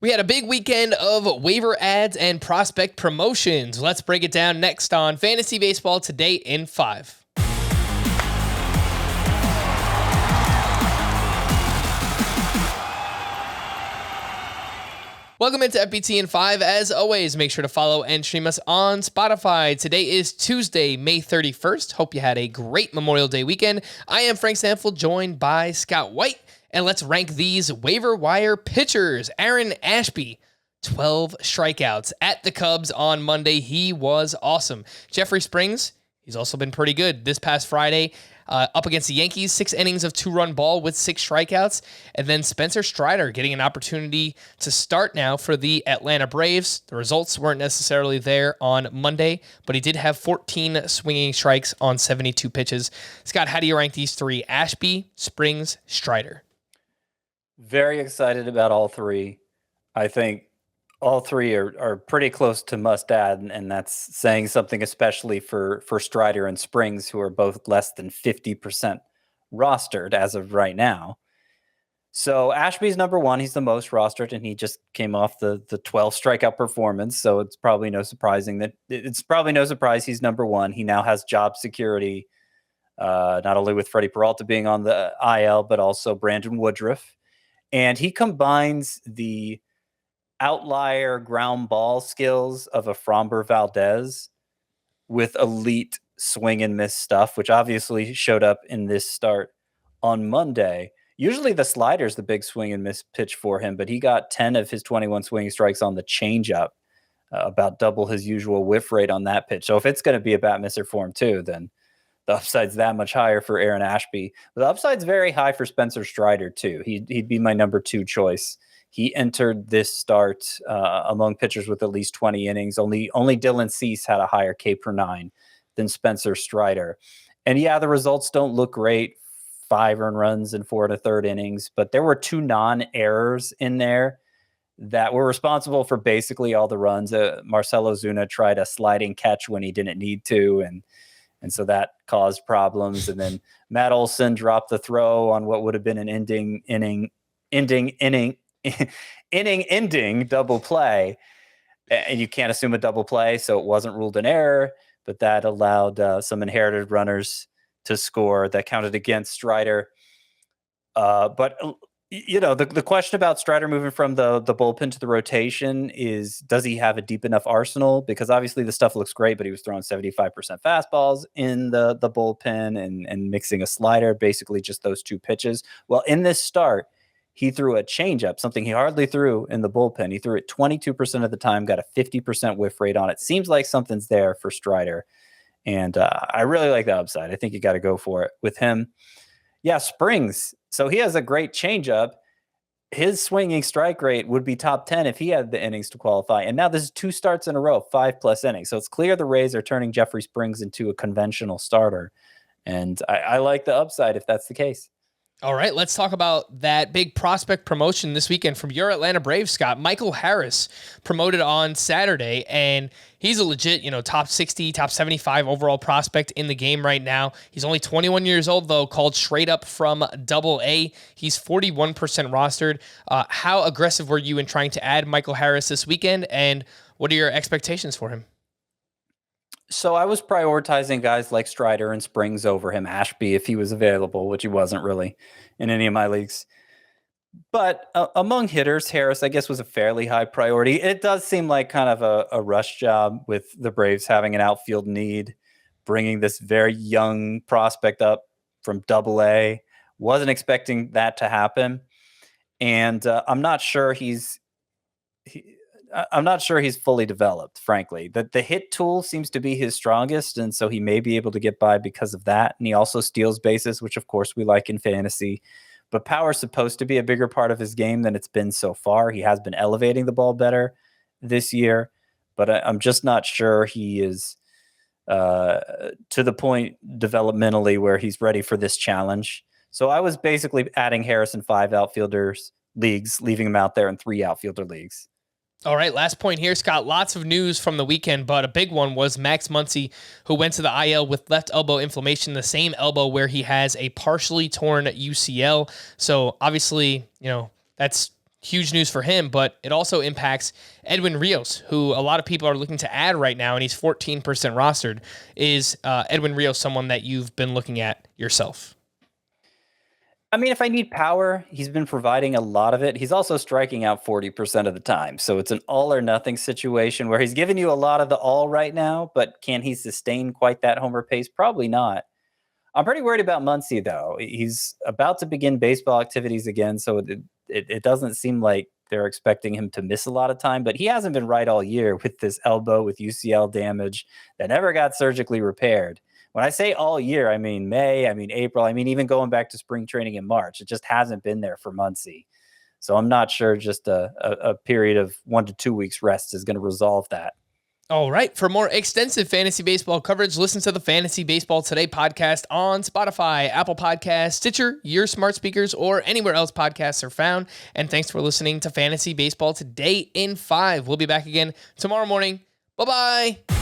We had a big weekend of waiver ads and prospect promotions. Let's break it down next on Fantasy Baseball Today in 5. Welcome into FBT in 5. As always, make sure to follow and stream us on Spotify. Today is Tuesday, May 31st. Hope you had a great Memorial Day weekend. I am Frank Stanfield, joined by Scott White. And let's rank these waiver wire pitchers. Aaron Ashby, 12 strikeouts at the Cubs on Monday. He was awesome. Jeffery, he's also been pretty good. This past Friday, up against the Yankees, 6 innings of 2-run ball with 6 strikeouts. And then Spencer Strider getting an opportunity to start now for the Atlanta Braves. The results weren't necessarily there on Monday, but he did have 14 swinging strikes on 72 pitches. Scott, how do you rank these three? Ashby, Springs, Strider. Very excited about all three. I think all three are pretty close to must add, and that's saying something, especially for Strider and Springs, who are both less than 50% rostered as of right now. So Ashby's number one. He's the most rostered, and he just came off the 12 strikeout performance. So it's probably no surprise he's number one. He now has job security, not only with Freddie Peralta being on the IL, but also Brandon Woodruff. And he combines the outlier ground ball skills of a Framber Valdez with elite swing and miss stuff, which obviously showed up in this start on Monday. Usually the slider's the big swing and miss pitch for him, but he got 10 of his 21 swinging strikes on the changeup, about double his usual whiff rate on that pitch. So if it's going to be a bat misser for him too, then the upside's that much higher for Aaron Ashby. The upside's very high for Spencer Strider, too. He'd be my number 2 choice. He entered this start among pitchers with at least 20 innings. Only Dylan Cease had a higher K per 9 than Spencer Strider. And yeah, the results don't look great. 5 earned runs in 4 1/3 innings. But there were 2 non-errors in there that were responsible for basically all the runs. Marcell Ozuna tried a sliding catch when he didn't need to, and so that caused problems. And then Matt Olson dropped the throw on what would have been an inning ending double play. And you can't assume a double play, so it wasn't ruled an error, but that allowed some inherited runners to score that counted against Strider. But the question about Strider moving from the bullpen to the rotation is, does he have a deep enough arsenal? Because obviously the stuff looks great, but he was throwing 75% fastballs in the bullpen and mixing a slider, basically just those 2 pitches. Well, in this start, he threw a changeup, something he hardly threw in the bullpen. He threw it 22% of the time, got a 50% whiff rate on it. Seems like something's there for Strider. And I really like the upside. I think you got to go for it with him. Yeah, Springs. So he has a great changeup. His swinging strike rate would be top 10 if he had the innings to qualify. And now this is 2 starts in a row, 5+ innings. So it's clear the Rays are turning Jeffery Springs into a conventional starter. And I like the upside if that's the case. All right, let's talk about that big prospect promotion this weekend from your Atlanta Braves, Scott. Michael Harris promoted on Saturday, and he's a legit, top 60, top 75 overall prospect in the game right now. He's only 21 years old, though, called straight up from AA. He's 41% rostered. How aggressive were you in trying to add Michael Harris this weekend, and what are your expectations for him? So I was prioritizing guys like Strider and Springs over him, Ashby, if he was available, which he wasn't really in any of my leagues. But among hitters, Harris, I guess, was a fairly high priority. It does seem like kind of a rush job with the Braves having an outfield need, bringing this very young prospect up from AA. Wasn't expecting that to happen. And I'm not sure he's fully developed, frankly. The hit tool seems to be his strongest, and so he may be able to get by because of that. And he also steals bases, which of course we like in fantasy. But power is supposed to be a bigger part of his game than it's been so far. He has been elevating the ball better this year, but I'm just not sure he is to the point developmentally where he's ready for this challenge. So I was basically adding Harris in 5 outfielders leagues, leaving him out there in 3 outfielder leagues. All right, last point here, Scott. Lots of news from the weekend, but a big one was Max Muncy, who went to the IL with left elbow inflammation, the same elbow where he has a partially torn UCL. So obviously, that's huge news for him, but it also impacts Edwin Rios, who a lot of people are looking to add right now, and he's 14% rostered. Is Edwin Rios someone that you've been looking at yourself? I mean, if I need power, he's been providing a lot of it. He's also striking out 40% of the time. So it's an all or nothing situation where he's giving you a lot of the all right now, but can he sustain quite that homer pace? Probably not. I'm pretty worried about Muncy, though. He's about to begin baseball activities again, so it doesn't seem like they're expecting him to miss a lot of time, but he hasn't been right all year with this elbow with UCL damage that never got surgically repaired. When I say all year, I mean May, I mean April, I mean even going back to spring training in March. It just hasn't been there for Muncy. So I'm not sure just a period of 1 to 2 weeks rest is going to resolve that. All right. For more extensive fantasy baseball coverage, listen to the Fantasy Baseball Today podcast on Spotify, Apple Podcasts, Stitcher, your smart speakers, or anywhere else podcasts are found. And thanks for listening to Fantasy Baseball Today in 5. We'll be back again tomorrow morning. Bye-bye.